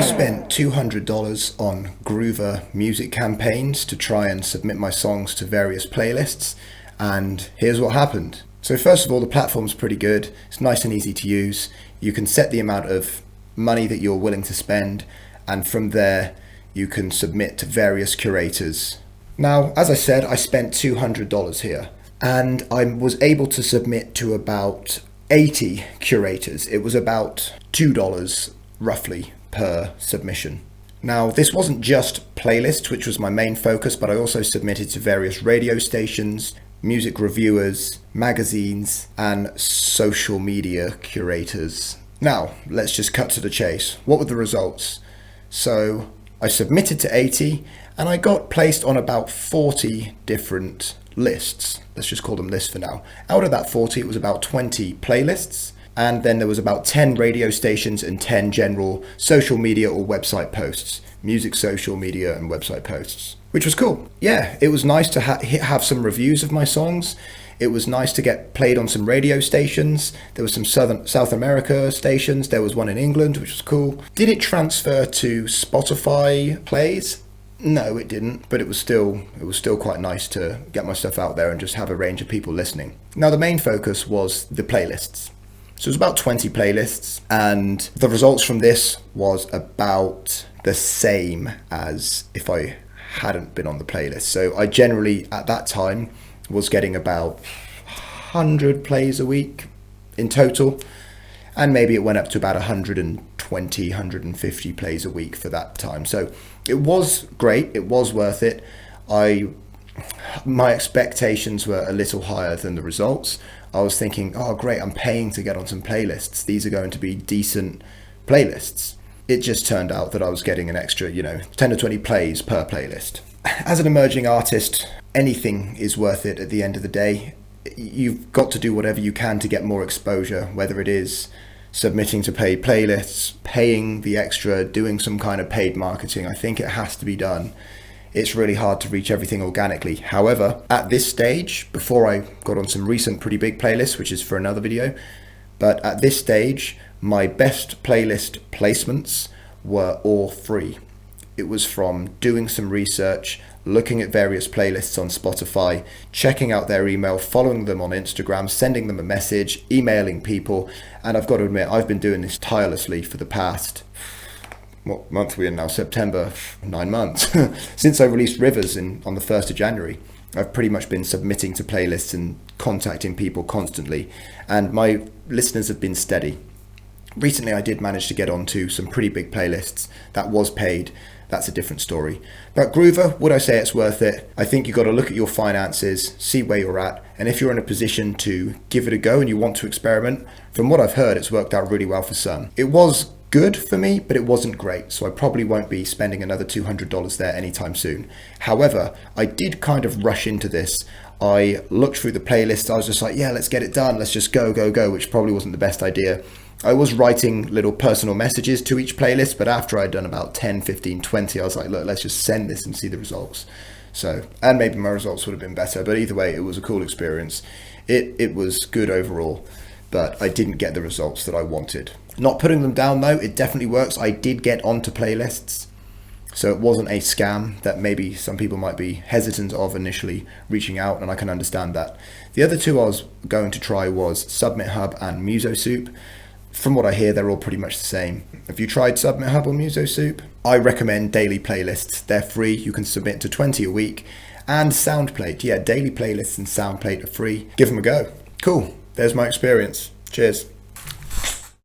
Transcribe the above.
spent $200 on Groover music campaigns to try and submit my songs to various playlists, and here's what happened. So first of all, the platform's pretty good. It's nice and easy to use. You can set the amount of money that you're willing to spend, and from there you can submit to various curators. Now, as I said, I spent $200 here, and I was able to submit to about 80 curators. It was about $2 roughly per submission. Now, this wasn't just playlists, which was my main focus, but I also submitted to various radio stations, music reviewers, magazines, and social media curators. Now, let's just cut to the chase. What were the results? So I submitted to 80 and I got placed on about 40 different lists. Let's just call them lists for now. Out of that 40, it was about 20 playlists. And then there was about 10 radio stations and 10 general social media or website posts. Music, social media, and website posts. Which was cool. Yeah, it was nice to have some reviews of my songs. It was nice to get played on some radio stations. There was some South America stations. There was one in England, which was cool. Did it transfer to Spotify plays? No, it didn't, but it was still quite nice to get my stuff out there and just have a range of people listening. Now, the main focus was the playlists. So it was about 20 playlists, and the results from this was about the same as if I hadn't been on the playlist. So I generally, at that time, was getting about 100 plays a week in total, and maybe it went up to about 120, 150 plays a week for that time. So it was great, it was worth it. My expectations were a little higher than the results. I was thinking, oh great, I'm paying to get on some playlists. These are going to be decent playlists. It just turned out that I was getting an extra, 10 to 20 plays per playlist. As an emerging artist, anything is worth it at the end of the day. You've got to do whatever you can to get more exposure, whether it is submitting to paid playlists, paying the extra, doing some kind of paid marketing. I think it has to be done. It's really hard to reach everything organically. However, at this stage, before I got on some recent pretty big playlists, which is for another video, but at this stage, my best playlist placements were all free. It was from doing some research, looking at various playlists on Spotify, checking out their email, following them on Instagram, sending them a message, emailing people, and I've got to admit, I've been doing this tirelessly for the past, what month are we in now? September, 9 months. Since I released Rivers on the 1st of January, I've pretty much been submitting to playlists and contacting people constantly, and my listeners have been steady. Recently, I did manage to get onto some pretty big playlists. That was paid. That's a different story. But Groover, would I say it's worth it? I think you've got to look at your finances, see where you're at, and if you're in a position to give it a go and you want to experiment, from what I've heard, it's worked out really well for some. It was good for me, but it wasn't great, so I probably won't be spending another $200 there anytime soon. However, I did kind of rush into this. I looked through the playlist. I was just like, yeah, let's get it done. Let's just go, which probably wasn't the best idea. I was writing little personal messages to each playlist, but after I'd done about 10, 15, 20, I was like, look, let's just send this and see the results. So, and maybe my results would have been better, but either way, it was a cool experience. It was good overall, but I didn't get the results that I wanted. Not putting them down though, it definitely works. I did get onto playlists, so it wasn't a scam that maybe some people might be hesitant of initially reaching out, and I can understand that. The other two I was going to try was Submit Hub and MusoSoup. From what I hear, they're all pretty much the same. Have you tried Submit Hub or MusoSoup? I recommend daily playlists. They're free. You can submit to 20 a week. And Soundplate. Yeah, daily playlists and Soundplate are free. Give them a go. Cool. There's my experience. Cheers.